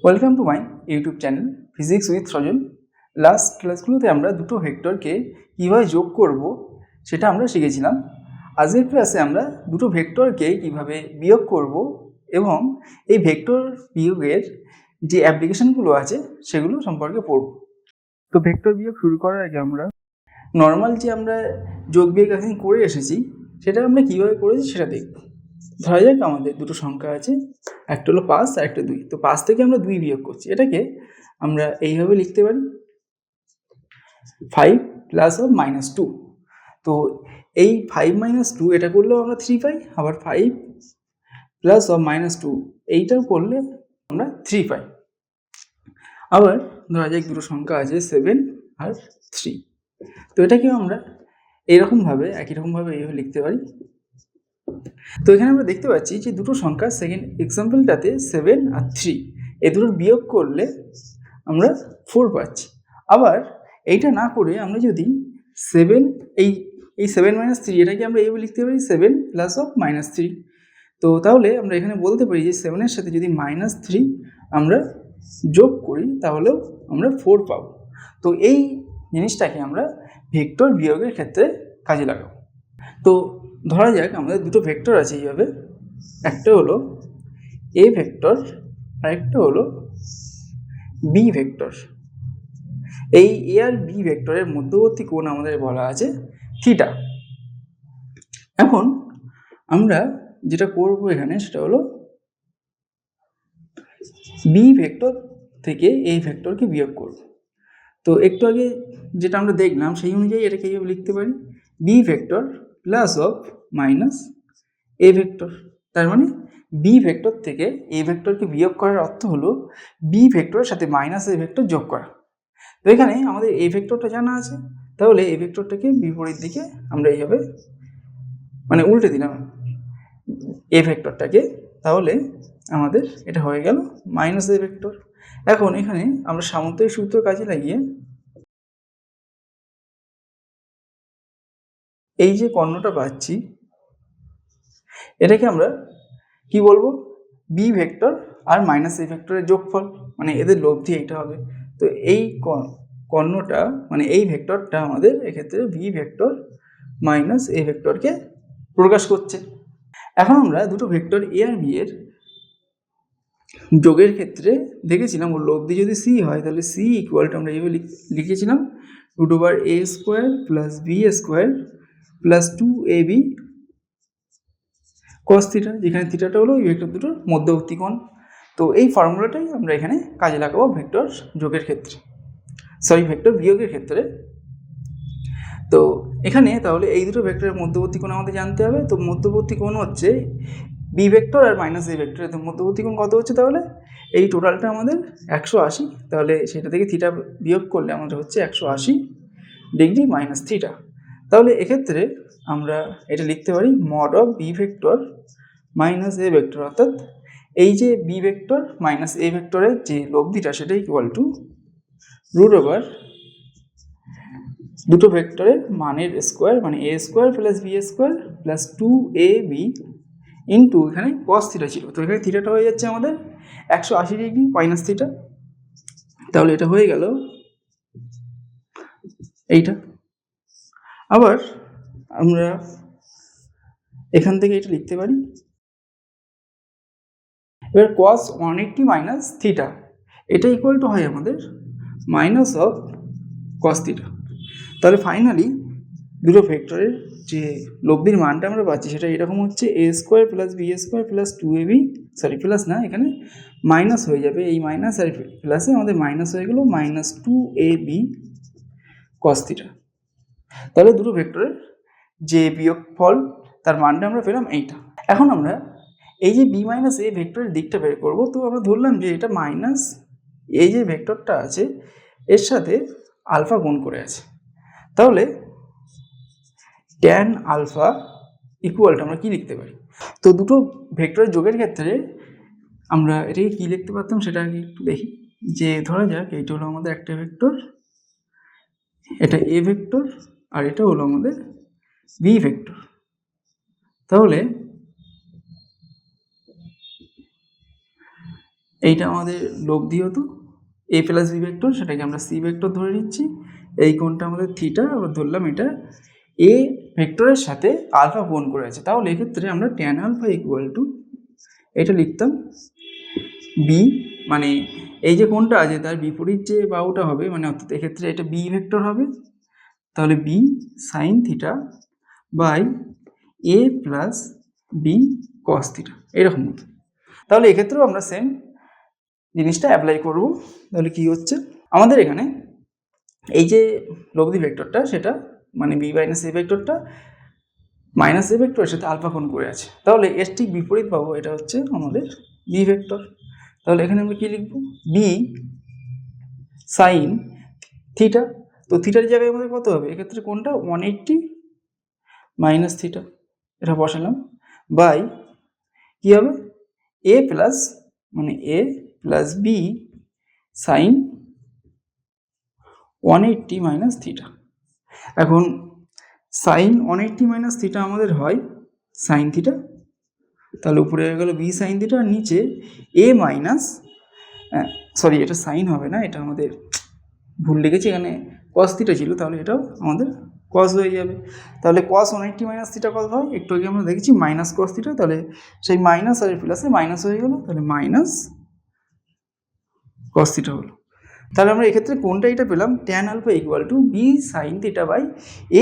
Welcome to my YouTube channel physics with Sajal. Last ক্লাসগুলোতে আমরা দুটো ভেক্টরকে কীভাবে যোগ করব সেটা আমরা শিখেছিলাম। আজকের ক্লাসে আমরা দুটো ভেক্টরকে কীভাবে বিয়োগ করব এবং এই ভেক্টর বিয়োগের যে অ্যাপ্লিকেশনগুলো আছে সেগুলো সম্পর্কে পড়ব। তো ভেক্টর বিয়োগ শুরু করার আগে আমরা নর্মাল যে আমরা যোগ বিয়োগ এখন করে এসেছি সেটা আমরা কীভাবে করেছি সেটা দেখব। ধরা যাক আমাদের দুটো সংখ্যা আছে, একটা হলো 5 আর একটা 2। তো 5 থেকে আমরা 2 বিয়োগ করছি, এটাকে আমরা এইভাবে লিখতে পারি 5 প্লাস অফ -2। তো এই 5 - 2 এটা করলেও আমরা 3 পাই, আবার 5 প্লাস অফ -2 এইটাও করলে আমরা 3 পাই। আবার ধরা যাক দুটো সংখ্যা আছে 7 আর 3। তো এটাকেও আমরা এরকমভাবে একই রকমভাবে এইভাবে লিখতে পারি। তো এখানে আমরা দেখতে পাচ্ছি যে দুটো সংখ্যা সেকেন্ড এক্সাম্পলটাতে 7 আর 3 এই দুটোর বিয়োগ করলে আমরা 4 পাচ্ছি। আবার এইটা না করে আমরা যদি 7 এই 7 - 3 এটাকে আমরা এইভাবে লিখতে পারি 7 প্লাস অফ -3। তো তাহলে আমরা এখানে বলতে পারি যে 7 এর সাথে যদি -3 আমরা যোগ করি তাহলেও আমরা 4 পাবো। তো এই জিনিসটাকে আমরা ভেক্টর বিয়োগের ক্ষেত্রে কাজে লাগাবো। তো ধরা যাক আমাদের দুটো ভেক্টর আছে এইভাবে, একটা হলো এ ভেক্টর আর একটা হলো বি ভেক্টর। এই এ আর বি ভেক্টরের মধ্যবর্তী কোণ আমাদের বলা আছে থিটা। এখন আমরা যেটা করব এখানে সেটা হলো বি ভেক্টর থেকে এই ভেক্টরকে বিয়োগ করব। তো একটু আগে যেটা আমরা দেখলাম সেই অনুযায়ী এটাকে এইভাবে লিখতে পারি B vector plus of minus A vector. তার মানে বি ভেক্টর থেকে এ ভেক্টরকে বিয়োগ করার অর্থ হলো বি ভেক্টরের সাথে মাইনাস এ ভেক্টর যোগ করা। তো এখানে আমাদের এ ভেক্টরটা জানা আছে, তাহলে এ ভেক্টরটাকে বিপরীত দিকে আমরা এইভাবে মানে উল্টে দিলাম এ ভেক্টরটাকে, তাহলে আমাদের এটা হয়ে গেল মাইনাস এ ভেক্টর। এখন এখানে আমরা সামুদ্রিক সূত্র কাজে লাগিয়ে এই যে কর্ণটা পাচ্ছি এটাকে আমরা কি বলবো, বি ভেক্টর আর মাইনাস এ ভেক্টরের যোগফল, মানে এদের লব্ধি এইটা হবে। তো এই কর্ণটা মানে এই ভেক্টরটা আমাদের এক্ষেত্রে বি ভেক্টর মাইনাস এ ভেক্টরকে প্রকাশ করছে। এখন আমরা দুটো ভেক্টর এ আর বি এর যোগের ক্ষেত্রে দেখেছিলাম ওর লব্ধি যদি সি হয় তাহলে সি ইকুয়ালটা আমরা এইভাবে লিখেছিলাম √a² plus b² plus 2ab cos theta, যেখানে থিটাটা হলো এই ভেক্টর দুটোর মধ্যবর্তী কোণ। তো এই ফর্মুলাটাই আমরা এখানে কাজে লাগাবো ভেক্টর যোগের ক্ষেত্রে, ভেক্টর বিয়োগের ক্ষেত্রে। তো এখানে তাহলে এই দুটো ভেক্টরের মধ্যবর্তী কোণ আমাদের জানতে হবে। তো মধ্যবর্তী কোণ হচ্ছে বি ভেক্টর আর মাইনাস এ ভেক্টরের মধ্যবর্তী কোণ কত হচ্ছে, তাহলে এই টোটালটা আমাদের 180। তাহলে সেটা থেকে থিটা বিয়োগ করলে আমাদের হচ্ছে 180 ডিগ্রি মাইনাস থিটা। তাহলে এক্ষেত্রে আমরা এটা লিখতে পারি mod of B vector minus A vector, অর্থাৎ এই যে বি ভেক্টর মাইনাস এ ভেক্টরের যে লব্ধিটা সেটা ইকুয়াল টু √, দুটো ভেক্টরের মানের স্কোয়ার মানে a² plus b² plus 2ab into এখানে cos থিটা ছিল, তো এখানে থিটাটা হয়ে যাচ্ছে আমাদের 180 ডিগ্রি মাইনাস থিটা। তাহলে এটা হয়ে গেল এইটা। আবার আমরা এখান থেকে এটা লিখতে পারি, এবার cos 180 মাইনাস থিটা এটা ইকুয়াল টু হয় আমাদের মাইনাস অফ cos থিটা। তাহলে ফাইনালি দুটো ভেক্টরের যে লব্ধির মানটা আমরা পাচ্ছি সেটা এরকম হচ্ছে a² plus b² plus 2ab, plus না, এখানে মাইনাস হয়ে যাবে, এই মাইনাস আর প্লাসে আমাদের মাইনাস হয়ে গেল -2ab cos থিটা। তাহলে দুটো ভেক্টরের যে বিয়োগফল তার মানটা আমরা পেলাম এইটা। এখন আমরা এই যে বি মাইনাস এ ভেক্টরের দিকটা বের করবো। তো আমরা ধরলাম যে এটা মাইনাস এই যে ভেক্টরটা আছে এর সাথে আলফা গুণ করে আছে, তাহলে ট্যান আলফা ইকুয়ালটা আমরা কি লিখতে পারি। তো দুটো ভেক্টরের যোগের ক্ষেত্রে আমরা এটাকে কি লিখতে পারতাম সেটা আগে একটু দেখি। যে ধরা যাক এইটা হলো আমাদের একটা ভেক্টর, এটা এ ভেক্টর আর এটা হলো আমাদের বি ভেক্টর। তাহলে এইটা আমাদের লব্ধি হতো এ প্লাস বি ভেক্টর, সেটাকে আমরা সি ভেক্টর ধরে নিচ্ছি। এই কোণটা আমাদের থিটা, আবার ধরলাম এটা এ ভেক্টরের সাথে আলফা কোণ করে আছে। তাহলে এক্ষেত্রে আমরা ট্যান আলফা ইকুয়াল টু এটা লিখতাম বি, মানে এই যে কোণটা আছে তার বিপরীত যে বাহুটা হবে, মানে অর্থাৎ এক্ষেত্রে এটা বি ভেক্টর হবে, তাহলে B sine theta by A plus B cos theta, এরকম মতো। তাহলে এক্ষেত্রেও আমরা সেম জিনিসটা অ্যাপ্লাই করব। তাহলে কি হচ্ছে আমাদের এখানে এই যে লব্ধি ভেক্টরটা, সেটা মানে বি মাইনাস এ ভেক্টরটা মাইনাস এ ভেক্টরের সাথে আলফা কোণ করে আছে, তাহলে এর ঠিক বিপরীত পাবো, এটা হচ্ছে আমাদের বি ভেক্টর। তাহলে এখানে আমরা কি লিখবো, বি সাইন থিটা, তো থিটার জায়গায় আমাদের কত হবে, এক্ষেত্রে কোনটা 180 মাইনাস থিটা, এটা বসালাম, বাই কি হবে এ প্লাস মানে A plus B sine 180 minus theta. এখন সাইন 180 মাইনাস থিটা আমাদের হয় সাইন থিটা, তাহলে উপরে হয়ে গেল বি সাইন থিটা, আর নিচে এ মাইনাস, সরি এটা সাইন হবে না, এটা আমাদের ভুল লিখেছি, এখানে কস থিটা ছিল, তাহলে এটাও আমাদের কস হয়ে যাবে। তাহলে কস 180 মাইনাস থিটা কত হয়, একটু আগে আমরা দেখেছি মাইনাস কস থিটা, তাহলে সেই মাইনাস আর প্লাসে মাইনাস হয়ে গেল, তাহলে মাইনাস কস থিটা হলো। তাহলে আমরা এক্ষেত্রে কোনটা এটা পেলাম, tan alpha equal to B sine theta by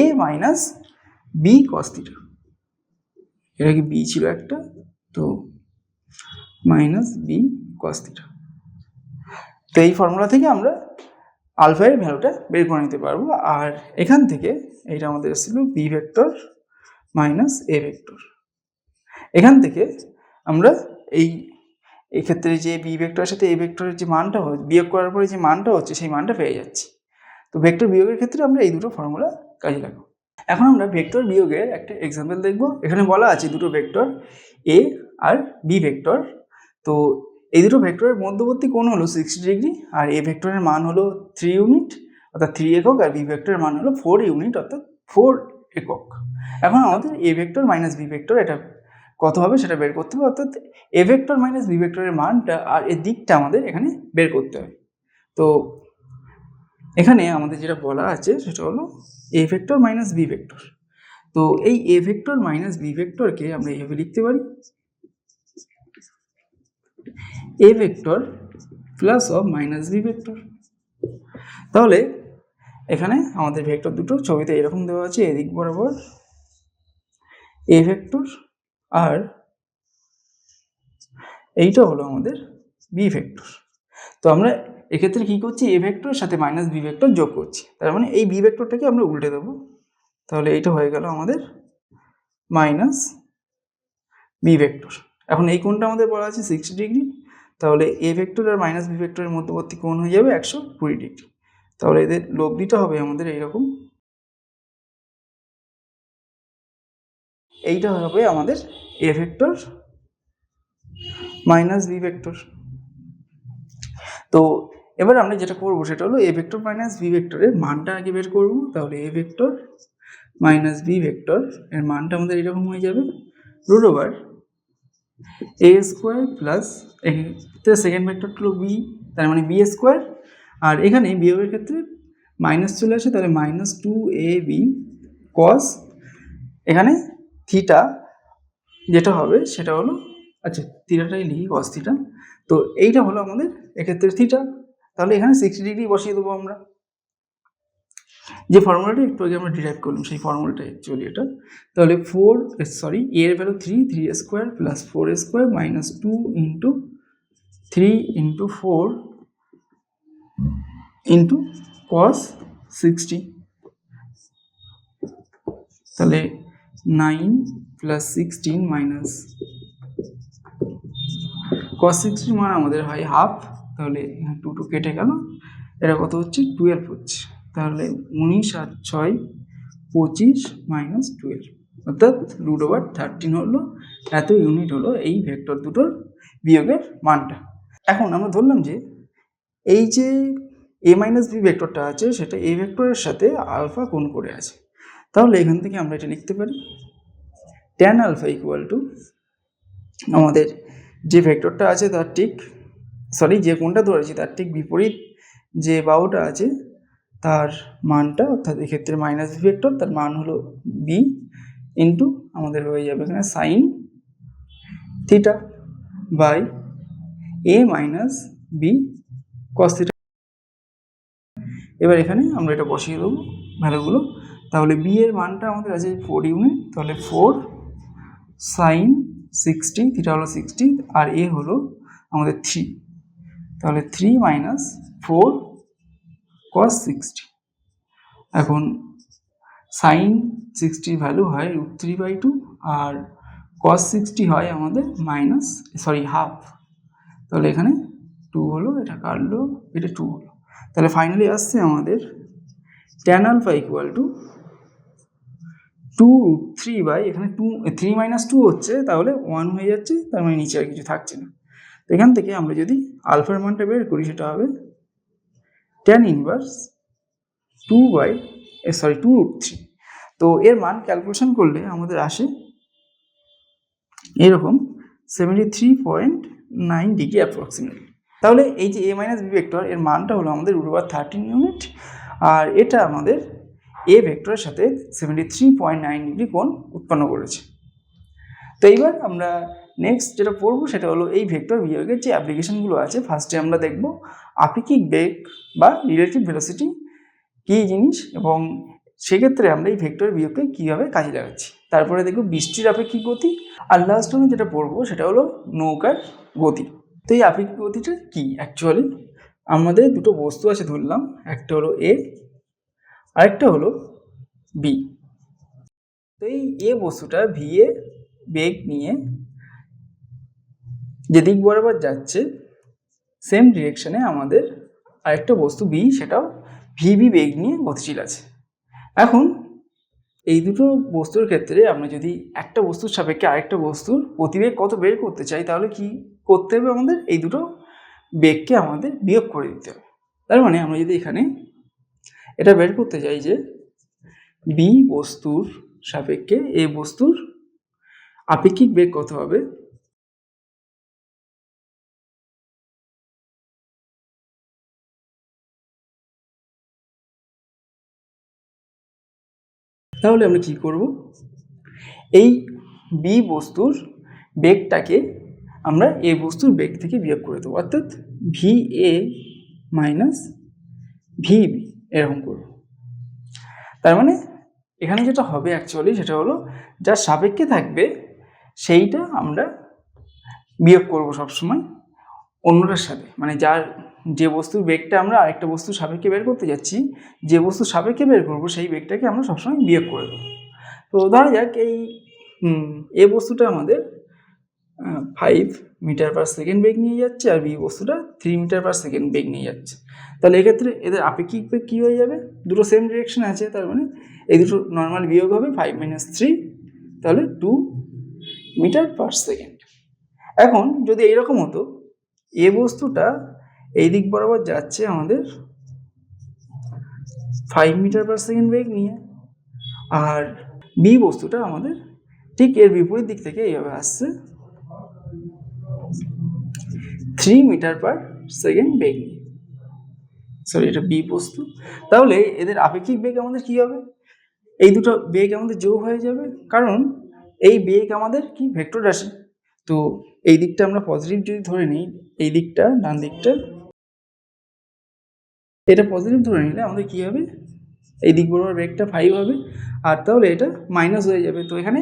A minus B cos theta. এটা কি বি ছিল একটা, তো মাইনাস বি কস থিটা। তো এই ফর্মুলা থেকে আমরা আলফা এর ভ্যালুটা বের করে নিতে পারবো। আর এখান থেকে এইটা আমাদের ছিল B vector minus A vector, এখান থেকে আমরা এই ক্ষেত্রে যে বি ভেক্টরের সাথে এ ভেক্টরের যে মানটা হচ্ছে, বিয়োগ করার পরে যে মানটা হচ্ছে সেই মানটা পেয়ে যাচ্ছি। তো ভেক্টর বিয়োগের ক্ষেত্রে আমরা এই দুটো ফর্মুলা কাজে লাগাবো। এখন আমরা ভেক্টর বিয়োগের একটা এক্সাম্পল দেখব। এখানে বলা আছে দুটো ভেক্টর এ আর বি ভেক্টর, তো এই দুটো ভেক্টরের মধ্যবর্তী কোণ হলো 60 ডিগ্রি, আর এ ভেক্টরের মান হলো 3 ইউনিট অর্থাৎ 3 একক, আর বি ভেক্টরের মান হলো 4 ইউনিট অর্থাৎ 4 একক। এখন আমাদের A vector minus B vector এটা কত হবে সেটা বের করতে হবে, অর্থাৎ এ ভেক্টর মাইনাস বি ভেক্টরের মানটা আর এর দিকটা আমাদের এখানে বের করতে হবে। তো এখানে আমাদের যেটা বলা আছে সেটা হলো A vector minus B vector. তো এই এ ভেক্টর মাইনাস বি ভেক্টরকে আমরা এইভাবে লিখতে পারি, A vector plus of minus B vector. তাহলে এখানে আমাদের ভেক্টর দুটো ছবিতে এরকম দেওয়া আছে, এদিক বরাবর এ ভেক্টর আর এইটা হলো আমাদের বি ভেক্টর। তো আমরা এক্ষেত্রে কি করছি, এ ভেক্টরের সাথে মাইনাস বি ভেক্টর যোগ করছি, তার মানে এই বি ভেক্টরটাকে আমরা উল্টে দেবো, তাহলে এইটা হয়ে গেল আমাদের মাইনাস বি ভেক্টর। এখন এই কোণটা আমাদের বলা আছে 60 ডিগ্রি, তাহলে এ ভেক্টর আর মাইনাস বি ভেক্টরের মধ্যবর্তী কোণ হয়ে যাবে 120 ডিগ্রি। তাহলে এদের লব্ধিটা হবে আমাদের এইরকম, এইটা হবে আমাদের A vector minus B vector. তো এবার আমরা যেটা করবো সেটা হলো এ ভেক্টর মাইনাস বি ভেক্টরের মানটা আগে বের করবো। তাহলে A vector minus B vector এর মানটা আমাদের এরকম হয়ে যাবে, root over A square plus second ভেক্টরটা হলো বি, তার মানে বি স্কোয়ার, আর এখানে বিয়োগের ক্ষেত্রে মাইনাস চলে আসে, তাহলে মাইনাস 2ab কস, এখানে থিটা যেটা হবে সেটা হলো, আচ্ছা থিটাটাই লিখি কস থিটা, তো এইটা হলো আমাদের এক্ষেত্রে থিটা। তাহলে এখানে 60 ডিগ্রি বসিয়ে দেবো আমরা, যে ফর্মুলাটা একটু আগে আমরা ডিরাইভ করলাম সেই ফর্মুলাটা অ্যাকচুয়ালি এটা। তাহলে এর value 3 square plus 4 square minus 2 into 3 into 4 into cos 60, তাহলে 9 প্লাস 16 মাইনাস কস 60 মান আমাদের হয় হাফ, তাহলে 2 কেটে গেল, এটা কত হচ্ছে 12 হচ্ছে, তাহলে 19 আর 6 25 মাইনাস 12 অর্থাৎ রুট ওভার 13 হলো, এত ইউনিট হলো এই ভেক্টর দুটোর বিয়োগের মানটা। এখন আমরা ধরলাম যে এই যে এ মাইনাস বি ভেক্টরটা আছে সেটা এ ভেক্টরের সাথে আলফা কোণ করে আছে, তাহলে এখান থেকে আমরা এটা লিখতে পারি ট্যান আলফা ইকুয়াল টু আমাদের যে ভেক্টরটা আছে তার ঠিক সরি যে কোণটা ধরেছি তার ঠিক বিপরীত যে বাহুটা আছে তার মানটা, অর্থাৎ এক্ষেত্রে মাইনাস বি ভেক্টর, তার মান হলো বি ইন্টু আমাদের হয়ে যাবে এখানে sine theta by A minus B cos theta. এবার এখানে আমরা এটা বসিয়ে দেবো ভ্যালুগুলো। তাহলে বি এর মানটা আমাদের আছে 4 ইউনিট, তাহলে 4 সাইন 60, থিটা হলো 60, আর এ হলো আমাদের 3, তাহলে 3 মাইনাস 4 cos 60। এখন সাইন 60 ভ্যালু হয় √3/2 আর cos 60 হয় আমাদের হাফ, তাহলে এখানে 2 হলো, এটা কাটলো, এটা 2 হলো, তাহলে ফাইনালি আসছে আমাদের tan আলফা ইকুয়াল টু 2√3 এখানে 3 মাইনাস 2 হচ্ছে, তাহলে 1 হয়ে যাচ্ছে, তার মানে নিচে আর কিছু থাকছে না। তো এখান থেকে আমরা যদি আলফার মানটা বের করি সেটা হবে tan ইনভার্স 2√3। তো এর মান ক্যালকুলেশন করলে আমাদের আসে এরকম 73.9 ডিগ্রি অ্যাপ্রক্সিমেটলি। তাহলে এই যে এ মাইনাস বি ভেক্টর এর মানটা হলো আমাদের √13 ইউনিট, আর এটা আমাদের এ ভেক্টরের সাথে 73.9 ডিগ্রি কোণ উৎপন্ন করেছে। তো এইবার আমরা নেক্সট যেটা পড়বো সেটা হলো এই ভেক্টর বিয়োগের যে অ্যাপ্লিকেশনগুলো আছে। ফার্স্টে আমরা দেখব আপেক্ষিক বেগ বা রিলেটিভ ভেলোসিটি কী জিনিস, এবং সেক্ষেত্রে আমরা এই ভেক্টর বিয়োগকে কীভাবে কাজে লাগাচ্ছি। তারপরে দেখব বৃষ্টির আপেক্ষিক গতি, আর লাস্ট আমি যেটা পড়বো সেটা হলো নৌকার গতি। তো এই আপেক্ষিক গতিটা কি? অ্যাকচুয়ালি আমাদের দুটো বস্তু আছে ধরলাম, একটা হলো এ আরেকটা হলো বি। তো এই এ বস্তুটা ভি এ বেগ নিয়ে যে দিক বরাবর যাচ্ছে সেম ডিরেকশনে আমাদের আরেকটা বস্তু বি, সেটাও ভিবি বেগ নিয়ে গতিশীল আছে। এখন এই দুটো বস্তুর ক্ষেত্রে আমরা যদি একটা বস্তুর সাপেক্ষে আরেকটা বস্তুর গতিবেগ কত বের করতে চাই, তাহলে কি করতে হবে? আমাদের এই দুটো বেগকে আমাদের বিয়োগ করে দিতে হবে। তার মানে আমরা যদি এখানে এটা বের করতে চাই যে বি বস্তুর সাপেক্ষে এ বস্তুর আপেক্ষিক বেগ কত হবে, তাহলে আমরা কি করব? এই বি বস্তুর বেগটাকে আমরা এ বস্তুর বেগ থেকে বিয়োগ করে দেবো, অর্থাৎ ভি এ মাইনাস ভিবি এরকম করব। তার মানে এখানে যেটা হবে অ্যাকচুয়ালি সেটা হলো যার সাপেক্ষে থাকবে সেইটা আমরা বিয়োগ করব সবসময় অন্যটার সাথে, মানে যে বস্তুর বেগটা আমরা আরেকটা বস্তুর সাপেক্ষে বের করতে যাচ্ছি, যে বস্তুর সাপেক্ষে বের করবো সেই বেগটাকে আমরা সবসময় বিয়োগ করে দেবো। তো ধরা যাক এই এ বস্তুটা আমাদের 5 মিটার পার সেকেন্ড বেগ নিয়ে যাচ্ছে, আর বি বস্তুটা 3 মিটার পার সেকেন্ড বেগ নিয়ে যাচ্ছে। তাহলে এক্ষেত্রে এদের আপেক্ষিক বেগ কী হয়ে যাবে? দুটো সেম ডিরেকশন আছে, তার মানে এই দুটো নর্মাল বিয়োগ হবে 5 - 3, তাহলে 2 মিটার পার সেকেন্ড। এখন যদি এইরকম হতো, এ বস্তুটা এই দিক বরাবর যাচ্ছে আমাদের 5 মিটার পার সেকেন্ড বেগ নিয়ে, আর বি বস্তুটা আমাদের ঠিক এর বিপরীত দিক থেকে এইভাবে আসছে 3 মিটার পার সেকেন্ড বেগ নিয়ে। সরি, এটা বি বস্তু। তাহলে এদের আপেক্ষিক বেগ আমাদের কি হবে? এই দুটো বেগ আমাদের যোগ হয়ে যাবে, কারণ এই বেগ আমাদের কি ভেক্টর রাশি। তো এই দিকটা আমরা পজিটিভ যদি ধরে নিই, এই দিকটা ডান দিকটা এটা পজিটিভ ধরে নিলে আমাদের কি হবে? এই দিক বরাবর বেগটা 5 হবে, আর তাহলে এটা মাইনাস হয়ে যাবে। তো এখানে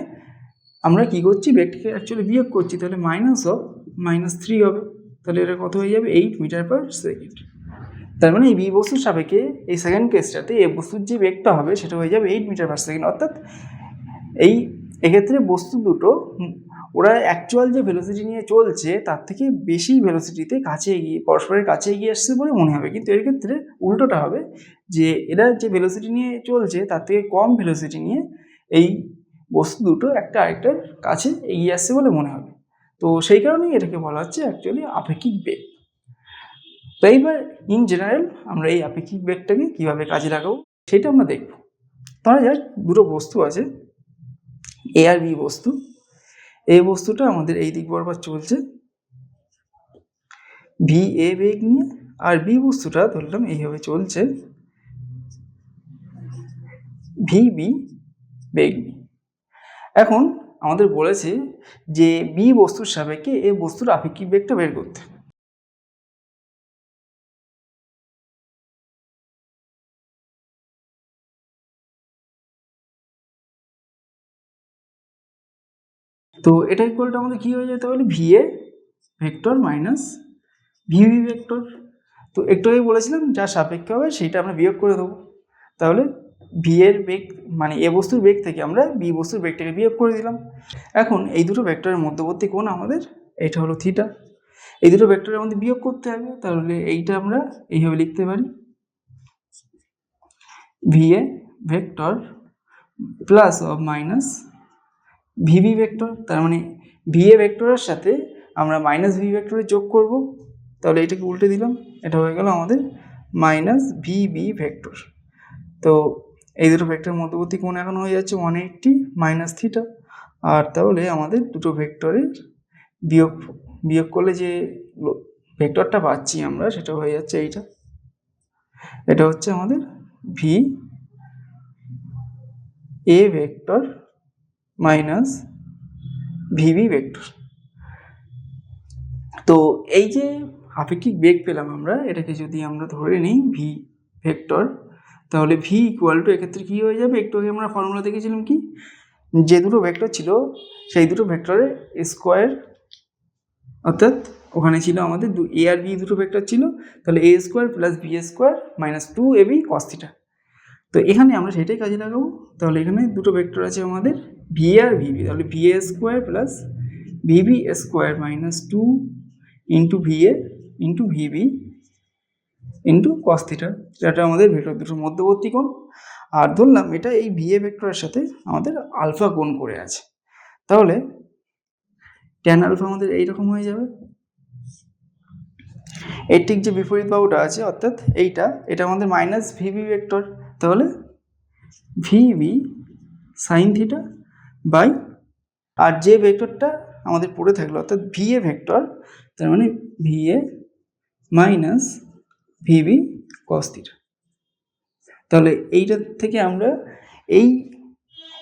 আমরা কি করছি? বেগটাকে অ্যাকচুয়ালি বিয়োগ করছি, তাহলে -3 হবে। তাহলে এটা কত হয়ে যাবে? 8 মিটার পার সেকেন্ড। তার মানে এই বি বস্তুর সাপেক্ষে এই সেকেন্ড কেসটাতে এ বস্তুর যে বেগটা হবে সেটা হয়ে যাবে 8 মিটার পার সেকেন্ড। অর্থাৎ এক্ষেত্রে বস্তু দুটো ওরা অ্যাকচুয়াল যে ভেলোসিটি নিয়ে চলছে তার থেকে বেশি ভেলোসিটিতে কাছে এগিয়ে, পরস্পরের কাছে এগিয়ে আসছে বলে মনে হবে, কিন্তু এর ক্ষেত্রে উল্টোটা হবে, যে এরা যে ভেলোসিটি নিয়ে চলছে তার থেকে কম ভেলোসিটি নিয়ে এই বস্তু দুটো একটা আরেকটার কাছে এগিয়ে আসছে বলে মনে হবে। তো সেই কারণেই এটাকে বলা হচ্ছে অ্যাকচুয়ালি আপেক্ষিক বেগ। তো এইবার ইন জেনারেল আমরা এই আপেক্ষিক বেগটাকে কীভাবে কাজে লাগাবো সেটা আমরা দেখব। ধরা যাক দুটো বস্তু আছে, এ আর বি বস্তু। এই বস্তুটা আমাদের এই দিক বরাবর চলছে, ভি এ বেগ নিয়ে, আর বি বস্তুটা ধরলাম এইভাবে চলছে ভি বি বেগ নিয়ে। এখন আমাদের বলেছে যে বি বস্তুর সাপেক্ষে এ বস্তুর আপেক্ষিক বেগটা বের করতে। তো এটা ইকুয়ালটা আমাদের কি হয়ে যেতে পারে, V A vector minus V V vector. তো একটু আগে বলেছিলাম যা সাপেক্ষে হবে সেইটা আমরা বিয়োগ করে দেবো। তাহলে ভি এর বেগ মানে এ বস্তুর বেগ থেকে আমরা বি বস্তুর বেগটাকে বিয়োগ করে দিলাম। এখন এই দুটো ভেক্টরের মধ্যবর্তী কোণ আমাদের এটা হলো থিটা। এই দুটো ভেক্টরের মধ্যে বিয়োগ করতে হবে, তাহলে এইটা আমরা এইভাবে লিখতে পারি, V A vector plus of minus V V vector. তার মানে ভি এ ভেক্টরের সাথে আমরা মাইনাস ভি ভেক্টরের যোগ করব, তাহলে এটাকে উল্টে দিলাম, এটা হয়ে গেল আমাদের মাইনাস ভি বি ভেক্টর। তো এই দুটো ভেক্টরের মধ্যবর্তী কোণ এখন হয়ে যাচ্ছে 180 মাইনাস থিটা। আর তাহলে আমাদের দুটো ভেক্টরের বিয়োগ করলে যে ভেক্টরটা পাচ্ছি আমরা সেটা হয়ে যাচ্ছে এইটা, এটা হচ্ছে আমাদের V A vector minus V V vector. তো এই যে আপেক্ষিক বেগ পেলাম আমরা, এটাকে যদি আমরা ধরে নিই ভি ভেক্টর, তাহলে ভি ইকুয়াল টু এক্ষেত্রে কী হয়ে যাবে, একটু আগে আমরা ফর্মুলা দেখেছিলাম কি, যে দুটো ভেক্টর ছিল সেই দুটো ভেক্টরের স্কোয়ার, অর্থাৎ ওখানে ছিল আমাদের এ আর বি দুটো ভেক্টর ছিল, তাহলে A square plus B square minus 2ab cos theta. তো এখানে আমরা সেটাই কাজে লাগাবো। তাহলে এখানে দুটো ভেক্টর আছে আমাদের ভি আর ভিবি, তাহলে V A square plus VB square minus 2 into V A into VB into cos theta, যেটা আমাদের ভেক্টর দুটোর মধ্যবর্তী কোণ। আর ধরলাম এটা এই ভি এ ভেক্টরের সাথে আমাদের আলফা কোণ করে আছে, তাহলে ট্যান আলফা আমাদের এইরকম হয়ে যাবে। এর ঠিক যে বিপরীত বাহুটা আছে অর্থাৎ এটা আমাদের মাইনাস ভিবি ভেক্টর, তাহলে ভিবি সাইন থিটা বাই, আর যে ভেক্টরটা আমাদের পড়ে থাকলো অর্থাৎ ভি এ ভেক্টর, তার মানে V A minus VB cos theta. তাহলে এইটা থেকে আমরা এই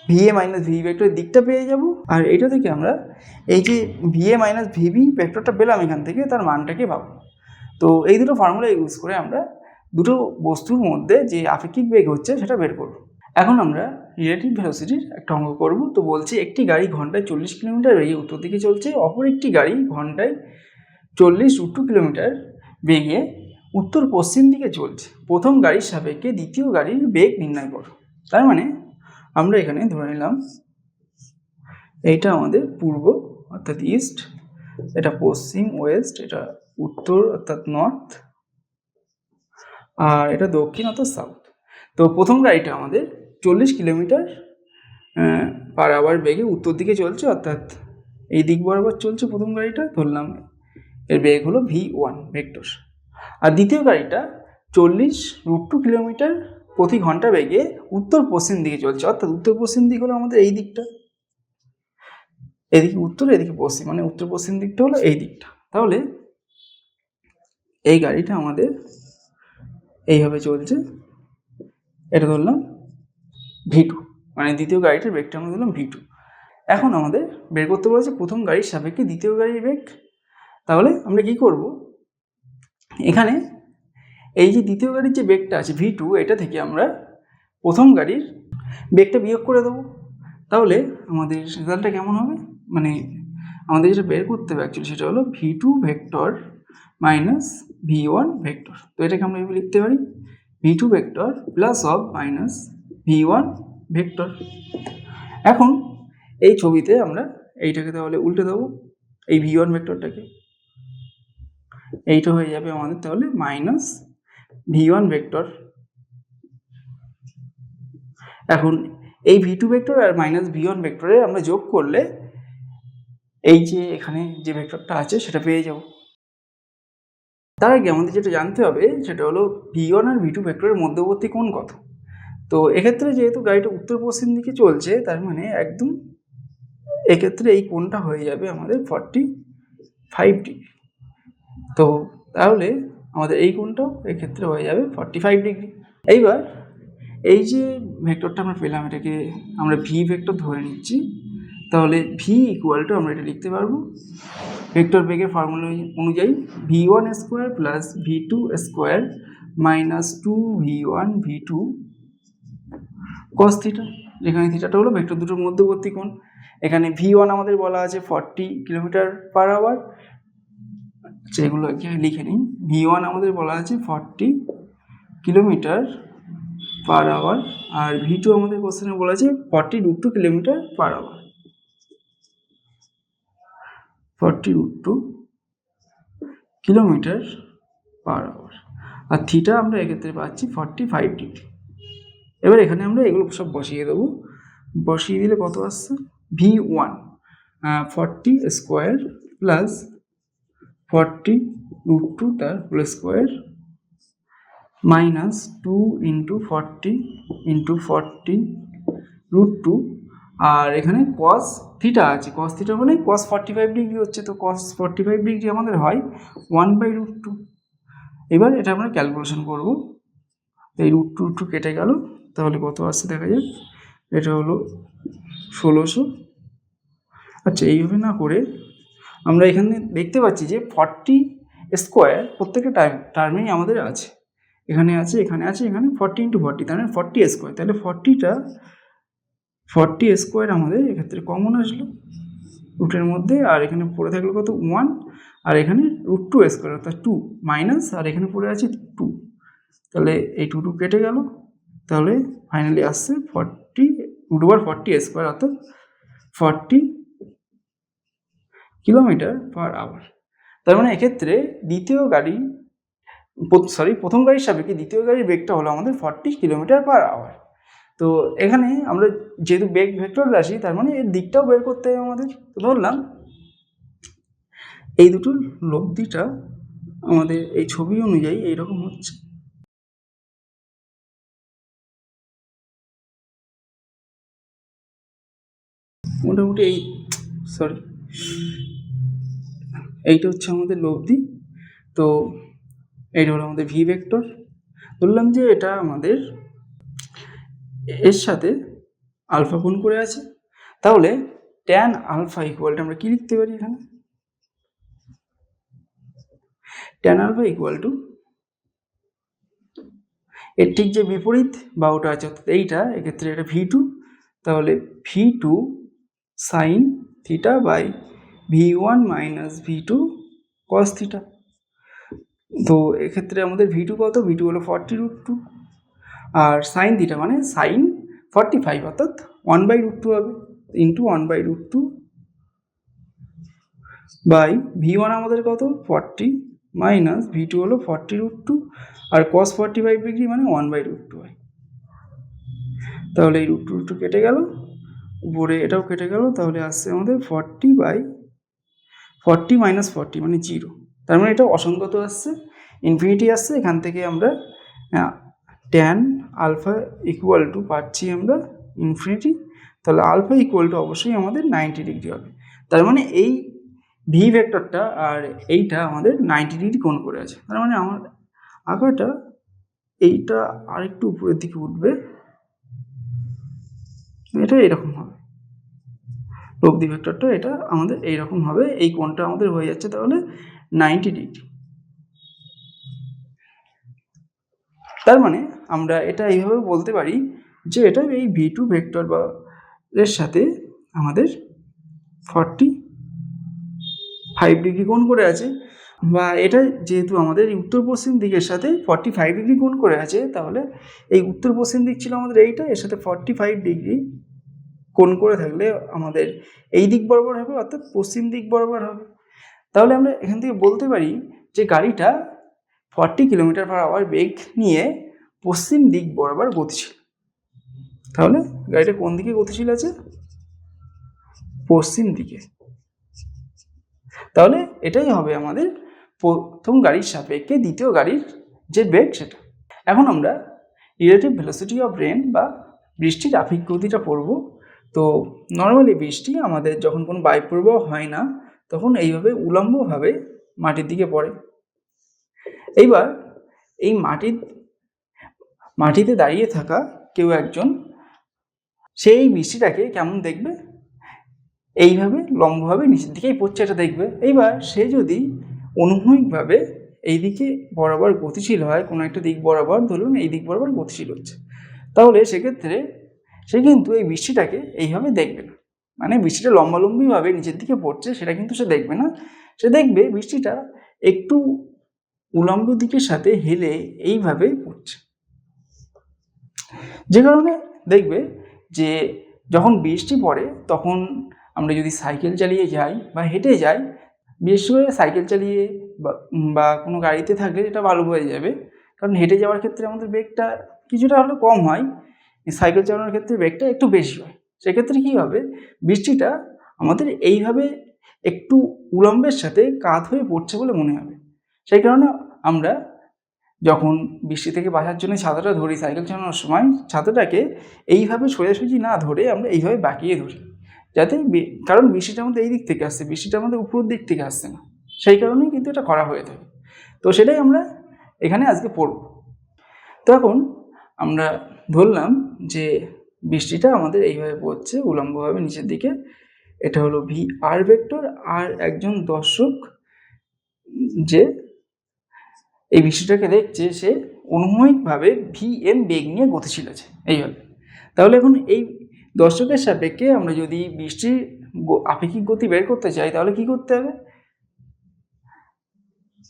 ভি এ মাইনাস ভিবি ভেক্টরের দিকটা পেয়ে যাব, আর এইটা থেকে আমরা এই যে ভি এ মাইনাস ভিবি ভেক্টরটা পেলাম এখান থেকে তার মানটাকে পাবো। তো এই দুটো ফর্মুলা ইউজ করে আমরা দুটো বস্তুর মধ্যে যে আপেক্ষিক বেগ হচ্ছে সেটা বের করব। এখন আমরা রিলেটিভ ভেলোসিটির একটা অঙ্ক করব। তো বলছি একটি গাড়ি ঘন্টায় 40 কিলোমিটার বেগে উত্তর দিকে চলছে, অপর একটি গাড়ি ঘন্টায় 40√2 কিলোমিটার বেগে উত্তর পশ্চিম দিকে চলছে। প্রথম গাড়ির সাপেক্ষে দ্বিতীয় গাড়ির বেগ নির্ণয় করো। তার মানে আমরা এখানে ধরে নিলাম এইটা আমাদের পূর্ব অর্থাৎ ইস্ট, এটা পশ্চিম ওয়েস্ট, এটা উত্তর অর্থাৎ নর্থ, আর এটা দক্ষিণ অর্থাৎ সাউথ। তো প্রথম গাড়িটা আমাদের 40 কিলোমিটার পার আওয়ার বেগে উত্তর দিকে চলছে, অর্থাৎ এই দিক বরাবর চলছে প্রথম গাড়িটা, ধরলাম এর বেগ হলো v1 ভেক্টর। আর দ্বিতীয় গাড়িটা 40√2 কিলোমিটার প্রতি ঘন্টা বেগে উত্তর পশ্চিম দিকে চলছে, অর্থাৎ উত্তর পশ্চিম দিক হলো আমাদের এই দিকটা, এদিকে উত্তর এদিকে পশ্চিম, মানে উত্তর পশ্চিম দিকটা হলো এই দিকটা। তাহলে এই গাড়িটা আমাদের এইভাবে চলছে, এটা ধরলাম v2, মানে দ্বিতীয় গাড়িটার বেগটা আমরা ধরলাম v2। এখন আমাদের বের করতে বলেছে প্রথম গাড়ির সাপেক্ষে দ্বিতীয় গাড়ির বেগ। তাহলে আমরা কি করব, এখানে এই যে দ্বিতীয় গাড়ির যে বেগটা আছে v2, এটা থেকে আমরা প্রথম গাড়ির বেগটা বিয়োগ করে দেবো। তাহলে আমাদের রেজাল্টটা কেমন হবে, মানে আমাদের যেটা বের করতে হবে অ্যাকচুয়ালি সেটা হলো v2 vector minus v1 vector. তো এটাকে আমরা এভাবে লিখতে পারি, v2 vector plus of minus v1 vector. এখন এই ছবিতে আমরা এইটাকে তাহলে উল্টে দেবো, এই v1 ভেক্টরটাকে, এইটা হয়ে যাবে আমাদের তাহলে মাইনাস v1 ভেক্টর। এখন এই v2 ভেক্টর আর মাইনাস v1 ভেক্টরে আমরা যোগ করলে এই যে এখানে যে ভেক্টরটা আছে সেটা পেয়ে যাব। তার আগে আমাদের যেটা জানতে হবে সেটা হলো v1 আর v2 ভেক্টরের মধ্যবর্তী কোণ কত। তো এক্ষেত্রে যেহেতু গাড়িটা উত্তর পশ্চিম দিকে চলছে, তার মানে একদম এক্ষেত্রে এই কোণটা হয়ে যাবে আমাদের 45 ডিগ্রি। তো তাহলে আমাদের এই কোণটাও এক্ষেত্রে হয়ে যাবে 45 ডিগ্রি। এইবার এই যে ভেক্টরটা আমরা পেলাম, এটাকে আমরা ভি ভেক্টর ধরে নিচ্ছি। তাহলে ভি ইকুয়াল টু আমরা এটা লিখতে পারবো ভেক্টর বেগের ফর্মুলা অনুযায়ী v1 square plus v2 square minus 2v1 v2 cos theta, যেখানে থিটাটা হলো ভেক্টর দুটোর মধ্যবর্তী কোণ। এখানে v1 আমাদের বলা আছে 40 কিলোমিটার পার আওয়ার, যেগুলো এখানে লিখে নিই। v1 আমাদের বলা আছে 40 কিলোমিটার পার আওয়ার, আর v2 আমাদের কোশ্চেনে বলা আছে 40√2 kilometre per hour, 40√2 kilometre per hour. আর থিটা আমরা এক্ষেত্রে পাচ্ছি 45 ডিগ্রি। এবার এখানে আমরা এগুলো সব বসিয়ে দেবো। বসিয়ে দিলে কত আসছে, v1 40 স্কোয়ার প্লাস 40√2 তার হোল স্কোয়ার মাইনাস 2 × 40 × 40√2, আর এখানে cos থিটা আছে, cos থিটা মানে cos 45 ডিগ্রি হচ্ছে, তো cos 45 ডিগ্রি আমাদের হয় 1/√2। এবার এটা আমরা ক্যালকুলেশন করব। এই √2 কেটে গেল, তাহলে কত আসছে দেখা যাক, এটা হলো 1600। আচ্ছা, এইভাবে না করে আমরা এখানে দেখতে পাচ্ছি যে 40 স্কোয়ার প্রত্যেকটা টার্মেই আমাদের আছে, এখানে আছে, এখানে আছে, এখানে 40 × 40 তার মানে 40 স্কোয়ার। তাহলে 40 স্কোয়ার আমাদের এক্ষেত্রে কমন আসলো রুটের মধ্যে, আর এখানে পড়ে থাকলো কত 1, আর এখানে √2 স্কোয়ার অর্থাৎ 2 মাইনাস, আর এখানে পড়ে আছে 2, তাহলে এই 2 কেটে গেল, তাহলে ফাইনালি আসছে 40√40 স্কোয়ার অর্থাৎ 40 কিলোমিটার পার আওয়ার। তার মানে এক্ষেত্রে প্রথম গাড়ির সাপেক্ষে দ্বিতীয় গাড়ির বেগটা হলো আমাদের 40 কিলোমিটার পার আওয়ার। তো এখানে আমরা যেহেতু বেগ ভেক্টর রাশি, তার মানে এর দিকটাও বের করতে হবে আমাদের। তো ধরলাম এই দুটোর লব্ধিটা আমাদের এই ছবি অনুযায়ী এইরকম হচ্ছে। মোটামুটি এইটা হচ্ছে আমাদের লব্ধি। তো এইটা হলো আমাদের ভি ভেক্টর। বললাম যে এটা আমাদের এর সাথে আলফা কোণ করে আছে, তাহলে ট্যান আলফা ইকুয়ালটা আমরা কি লিখতে পারি এখানে, ট্যান আলফা ইকুয়াল টু এর ঠিক যে বিপরীত বা ওটা আছে অর্থাৎ এইটা, এক্ষেত্রে এটা v2, তাহলে v2 sine theta by v1 minus v2 cos theta. তো এক্ষেত্রে আমাদের v2 কত, v2 হলো 40√2, আর সাইন থিটা মানে সাইন 45 অর্থাৎ 1/√2 হবে, ইন্টু 1/√2 বাই v1 আমাদের কত 40 মাইনাস v2 হলো 40√2, আর cos 45 ডিগ্রি মানে 1/√2 হয়। তাহলে এই √2 কেটে গেল, উপরে এটাও কেটে গেল, তাহলে আসছে আমাদের 40 মাইনাস 40 মানে 0। তার মানে এটা অসংগত আসছে, ইনফিনিটি আসছে। এখান থেকে আমরা ট্যান আলফা ইকুয়াল টু পাচ্ছি আমরা ইনফিনিটি, তাহলে আলফা ইকুয়াল টু অবশ্যই আমাদের 90 ডিগ্রি হবে। তার মানে এই ভি ভেক্টরটা আর এইটা আমাদের 90 ডিগ্রি কোণ করে আছে। তার মানে আমার আঁকাটা এইটা আরেকটু উপরের দিকে উঠবে, এটা এরকম হবে, লব্ধি ভেক্টরটা এটা আমাদের এইরকম হবে, এই কোণটা আমাদের হয়ে যাচ্ছে তাহলে 90 ডিগ্রি। তার মানে আমরা এটা এইভাবে বলতে পারি যে এটা এই v2 ভেক্টর বা এর সাথে আমাদের 45 ডিগ্রি কোণ করে আছে, বা এটা যেহেতু আমাদের উত্তর পশ্চিম দিকের সাথে 45 ডিগ্রি কোণ করে আছে, তাহলে এই উত্তর পশ্চিম দিক ছিল আমাদের এইটা, এর সাথে 45 ডিগ্রি কোণ করে থাকলে আমাদের এই দিক বরাবর হবে অর্থাৎ পশ্চিম দিক বরাবর হবে। তাহলে আমরা এখান থেকে বলতে পারি যে গাড়িটা 40 কিলোমিটার পার আওয়ার বেগ নিয়ে পশ্চিম দিক বরাবর গতিশীল। তাহলে গাড়িটা কোন দিকে গতিশীল আছে, পশ্চিম দিকে। তাহলে এটাই হবে আমাদের প্রথম গাড়ির সাপেক্ষে দ্বিতীয় গাড়ির যে বেগ সেটা। এখন আমরা রিলেটিভ ভেলোসিটি অফ রেন বা বৃষ্টির আপেক্ষিক গতিটা পড়ব। তো নর্মালি বৃষ্টি আমাদের যখন কোনো বায়ুপ্রবাহ হয় না, তখন এইভাবে উলম্বভাবে মাটির দিকে পড়ে। এইবার এই মাটিতে দাঁড়িয়ে থাকা কেউ একজন সেই বৃষ্টিটাকে কেমন দেখবে, এইভাবে লম্বভাবে নিচের দিকেই পড়ছে এটা দেখবে। এইবার সে যদি অনুভূমিকভাবে এই দিকে বরাবর গতিশীল হয়, কোনো একটা দিক বরাবর, ধরুন এই দিক বরাবর গতিশীল হচ্ছে, তাহলে সেক্ষেত্রে সে কিন্তু এই বৃষ্টিটাকে এইভাবে দেখবে না, মানে বৃষ্টিটা লম্বালম্বিভাবে নিচের দিকে পড়ছে সেটা কিন্তু সে দেখবে না। সে দেখবে বৃষ্টিটা একটু উলম্ব দিকের সাথে হেলে এইভাবে পড়ছে, যে কারণে দেখবে যে যখন বৃষ্টি পড়ে তখন আমরা যদি সাইকেল চালিয়ে যাই বা হেঁটে যাই, বিশেষ করে সাইকেল চালিয়ে বা কোনো গাড়িতে থাকলে এটা ভালো হয়ে যাবে, কারণ হেঁটে যাওয়ার ক্ষেত্রে আমাদের বেগটা কিছুটা হলেও কম হয়, সাইকেল চালানোর ক্ষেত্রে বেগটা একটু বেশি হয়। সেক্ষেত্রে কী হবে, বৃষ্টিটা আমাদের এইভাবে একটু উলম্বের সাথে কাত হয়ে পড়ছে বলে মনে হবে। সেই কারণে আমরা যখন বৃষ্টি থেকে বাঁচার জন্য ছাতাটা ধরি সাইকেল চালানোর সময়, ছাতাটাকে এইভাবে সোজাসুজি না ধরে আমরা এইভাবে বাঁকিয়ে ধরি, যাতে, কারণ বৃষ্টিটা আমাদের এই দিক থেকে আসছে, বৃষ্টিটা আমাদের উপরের দিক থেকে আসছে না, সেই কারণেই কিন্তু এটা করা হয়ে থাকে। তো সেটাই আমরা এখানে আজকে পড়ব। তো এখন আমরা ধরলাম যে বৃষ্টিটা আমাদের এইভাবে পড়ছে উলম্বভাবে নিচের দিকে, এটা হলো ভি আর ভেক্টর, আর একজন দর্শক যে এই বৃষ্টিটাকে দেখছে সে অনুভূমিকভাবে ভি এম বেগ নিয়ে গতিশীল আছে এইভাবে। তাহলে এখন এই দর্শকের সাপেক্ষে আমরা যদি বৃষ্টির আপেক্ষিক গতি বের করতে চাই তাহলে কি করতে হবে,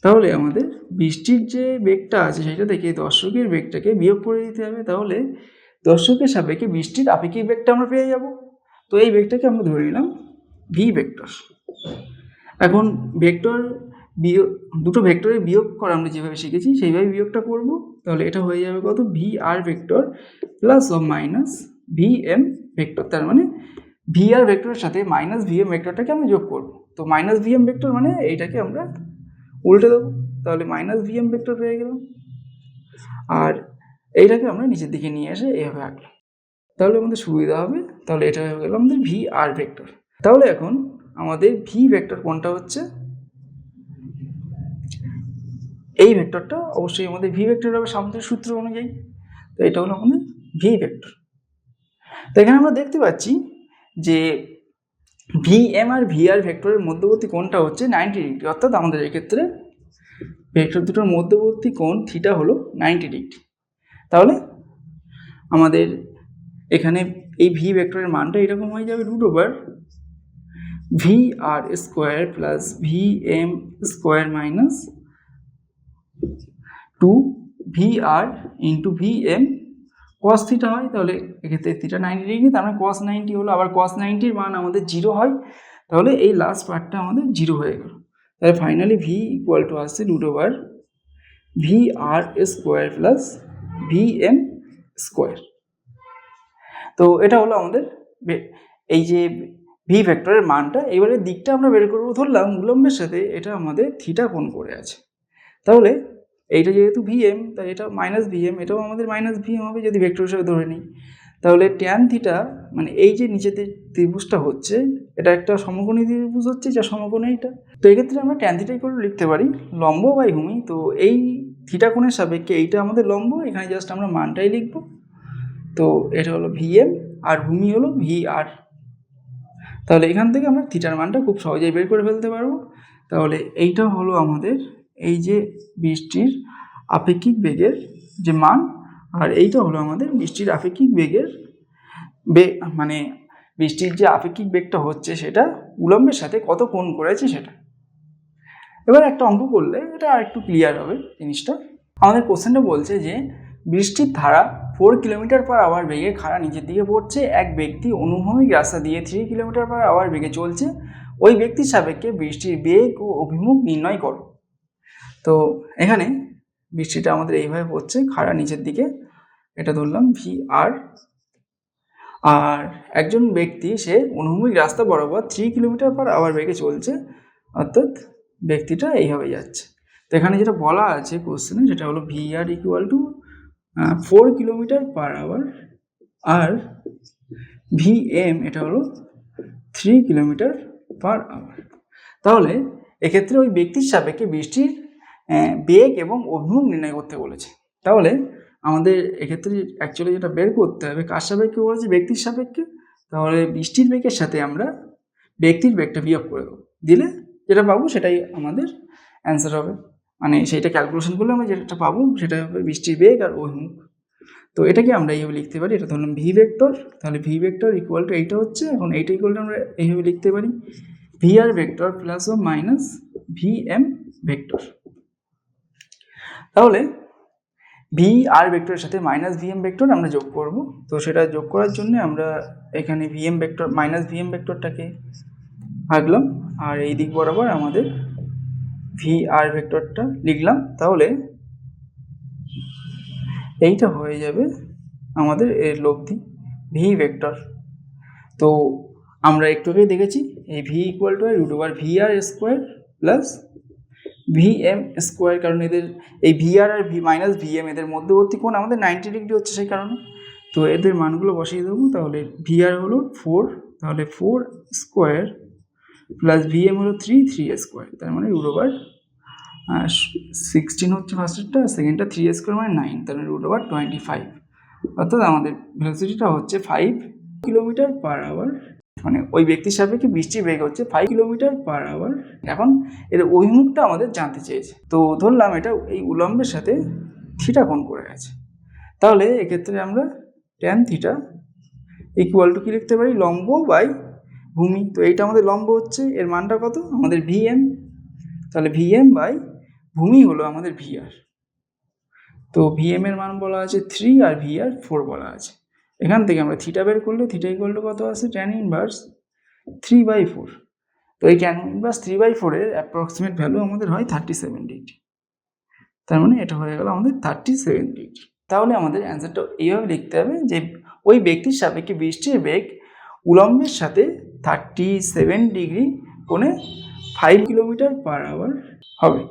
তাহলে আমাদের বৃষ্টির যে বেগটা আছে সেটা থেকে দর্শকের বেগটাকে বিয়োগ করে দিতে হবে। তাহলে দর্শকের সাপেক্ষে বৃষ্টির আপেক্ষিক বেগটা আমরা পেয়ে যাব। তো এই বেগটাকে আমরা ধরে নিলাম ভি ভেক্টর। এখন ভেক্টর বিয়োগ, দুটো ভেক্টরের বিয়োগ করা আমরা যেভাবে শিখেছি সেইভাবে বিয়োগটা করব। তাহলে এটা হয়ে যাবে কত, ভি আর ভেক্টর প্লাস ও মাইনাস ভি এম ভেক্টর, তার মানে ভি আর ভেক্টরের সাথে মাইনাস ভি এম ভেক্টরটাকে আমরা যোগ করব। তো মাইনাস ভি এম ভেক্টর মানে এইটাকে আমরা উল্টে দেবো, তাহলে মাইনাস ভি এম ভেক্টর পেয়ে গেলাম, আর এইটাকে আমরা নিচের দিকে নিয়ে এসে এইভাবে আঁকলাম, তাহলে আমাদের সুবিধা হবে। তাহলে এটা হয়ে গেল আমাদের ভি আর ভেক্টর। তাহলে এখন আমাদের ভি ভেক্টর কোনটা হচ্ছে, এই ভেক্টরটা অবশ্যই আমাদের ভি ভেক্টর হবে সামুদ্রিক সূত্র অনুযায়ী। তো এটা হলো আমাদের ভি ভেক্টর। তো এখানে আমরা দেখতে পাচ্ছি যে ভি এম আর ভি আর ভেক্টরের মধ্যবর্তী কোণটা হচ্ছে 90 ডিগ্রি, অর্থাৎ আমাদের এক্ষেত্রে ভেক্টর দুটোর মধ্যবর্তী কোণ থিটা হলো 90 ডিগ্রি। তাহলে আমাদের এখানে এই ভি ভেক্টরের মানটা এরকম হয়ে যাবে root over V R square plus V M square minus 2 V R into V M cos theta হয়। তাহলে এক্ষেত্রে থিটা 90 ডিগ্রি, তার মানে কস 90 হলো, আবার কস 90-র মান আমাদের 0 হয়, তাহলে এই লাস্ট পার্টটা আমাদের 0 হয়ে গেল। তাহলে ফাইনালি ভি ইকুয়াল টু আসছে root over V R square plus V M square. তো এটা হলো আমাদের এই যে ভি ভেক্টরের মানটা। এবারে দিকটা আমরা বের করবো, ধরলাম উলম্বের সাথে এটা আমাদের থিটা কোণ করে আছে, তাহলে এইটা যেহেতু ভি এম তাই এটা মাইনাস ভি এম, এটাও আমাদের মাইনাস ভি এম হবে যদি ভেক্টর হিসেবে ধরে নিই। তাহলে ট্যান থিটা মানে এই যে নিচেতে ত্রিভুজটা হচ্ছে এটা একটা সমকোণী ত্রিভুজ হচ্ছে, যা সমকোণ এইটা। তো এক্ষেত্রে আমরা ট্যান থিটাই করে লিখতে পারি লম্ব বাই ভূমি। তো এই থিটা কোণের সাপেক্ষে এইটা আমাদের লম্ব, এখানে জাস্ট আমরা মানটাই লিখব। তো এটা হলো ভি এম আর ভূমি হলো ভি আর। তাহলে এখান থেকে আমরা থিটার মানটা খুব সহজেই বের করে ফেলতে পারবো। তাহলে এইটা হলো আমাদের এই যে বৃষ্টির আপেক্ষিক বেগের যে মান, আর এইটা হলো আমাদের বৃষ্টির আপেক্ষিক বেগের মানে বৃষ্টির যে আপেক্ষিক বেগটা হচ্ছে সেটা উলম্বের সাথে কত কোণ করেছে সেটা। এবার একটা অঙ্ক করলে এটা আর একটু ক্লিয়ার হবে জিনিসটা। আমাদের কোশ্চেনটা বলছে যে বৃষ্টির ধারা 4 কিলোমিটার/আওয়ার বেগে খাড়া নিচের দিকে পড়ছে, এক ব্যক্তি অনুভূমিক রাস্তা দিয়ে 3 কিলোমিটার/আওয়ার বেগে চলছে, ওই ব্যক্তির সাপেক্ষে বৃষ্টির বেগ ও অভিমুখ নির্ণয় করো। তো এখানে বৃষ্টিটা আমাদের এইভাবে পড়ছে খাড়া নিচের দিকে, এটা ধরলাম ভি আর, আর একজন ব্যক্তি সে অনুভূমিক রাস্তা বরাবর 3 কিলোমিটার/আওয়ার বেগে চলছে, অর্থাৎ ব্যক্তিটা এইভাবে যাচ্ছে। তো এখানে যেটা বলা আছে কোশ্চেনে সেটা হলো V R equal to 4 kilometre per hour আর ভি এম এটা হলো 3 কিলোমিটার/আওয়ার। তাহলে এক্ষেত্রে ওই ব্যক্তির সাপেক্ষে বৃষ্টির বেগ এবং অভিমুখ নির্ণয় করতে বলেছে। তাহলে আমাদের এক্ষেত্রে অ্যাকচুয়ালি যেটা বের করতে হবে, কার সাপেক্ষে বলেছে? ব্যক্তির সাপেক্ষে। তাহলে বৃষ্টির বেগের সাথে আমরা ব্যক্তির বেগটা বিয়োগ করে দেবো, দিলে যেটা পাবো সেটাই আমাদের অ্যান্সার হবে। মানে সেইটা ক্যালকুলেশন করলে আমরা যেটা পাবো সেটা হবে বৃষ্টির বেগ আর অভিমুখ। তো এটাকে আমরা এইভাবে লিখতে পারি, এটা ধরলাম ভি ভেক্টর। তাহলে ভি ভেক্টর ইকুয়াল টু এইটা হচ্ছে, এখন এইটা ইকুয়াল টু আমরা এইভাবে লিখতে পারি ভি আর ভেক্টর প্লাস ও মাইনাস ভি এম ভেক্টর। তাহলে ভি আর ভেক্টরের সাথে মাইনাস ভি এম ভেক্টর আমরা যোগ করব। তো সেটা যোগ করার জন্য আমরা এখানে V M vector minus V M ভেক্টরটাকে আঁকলাম, আর এই দিক বরাবর আমাদের ভি আর ভেক্টরটা লিখলাম। তাহলে এইটা হয়ে যাবে আমাদের এর লব্ধি ভি ভেক্টর। তো আমরা একটু আগেই দেখেছি এই V equal to root over V R square plus V M square, কারণ এদের এই ভি আর ভি মাইনাস ভি এম এদের মধ্যবর্তী কোণ আমাদের 90 ডিগ্রি হচ্ছে সেই কারণে। তো এদের মানগুলো বসিয়ে দেবো। তাহলে ভি আর হলো 4, তাহলে 4 স্কোয়ার প্লাস ভি এম হলো 3 স্কোয়ার, তার মানে রুট ওভার 16 হচ্ছে ফার্স্টেরটা, সেকেন্ডটা 3 স্কোয়ার মানে 9, তার মানে রুট ওভার 25। অর্থাৎ আমাদের ভেলোসিটিটা হচ্ছে 5 কিলোমিটার পার আওয়ার, মানে ওই ব্যক্তির সাপেক্ষে বৃষ্টির বেগ হচ্ছে 5 কিলোমিটার পার আওয়ার। এখন এর অভিমুখটা আমাদের জানতে চেয়েছে। তো ধরলাম এটা এই উলম্বের সাথে থিটা কোণ করে গেছে। তাহলে এক্ষেত্রে আমরা ট্যান থিটা ইকুয়াল টু কি লিখতে পারি? লম্ব বাই ভূমি। তো এইটা আমাদের লম্ব হচ্ছে, এর মানটা কত? আমাদের ভি এম। তাহলে ভি এম বাই ভূমি হলো আমাদের ভি আর। তো ভি এম এর মান বলা আছে 3 আর ভি আর 4 বলা আছে। এখান থেকে আমরা থিটা বের করলে থিটা ইকুয়াল টু কত আছে? Tan inverse 3/4। তো এই ট্যান ইনভার্স 3/4 এর অ্যাপ্রক্সিমেট ভ্যালু আমাদের হয় 37 ডিগ্রি। তার মানে এটা হয়ে গেল আমাদের 37 ডিগ্রি। তাহলে আমাদের অ্যান্সারটা এইভাবে লিখতে হবে যে ওই ব্যক্তির সাপেক্ষে বৃষ্টির বেগ উলম্বের সাথে 37 ডিগ্রি কোণে 5 কিলোমিটার পার আওয়ার হবে।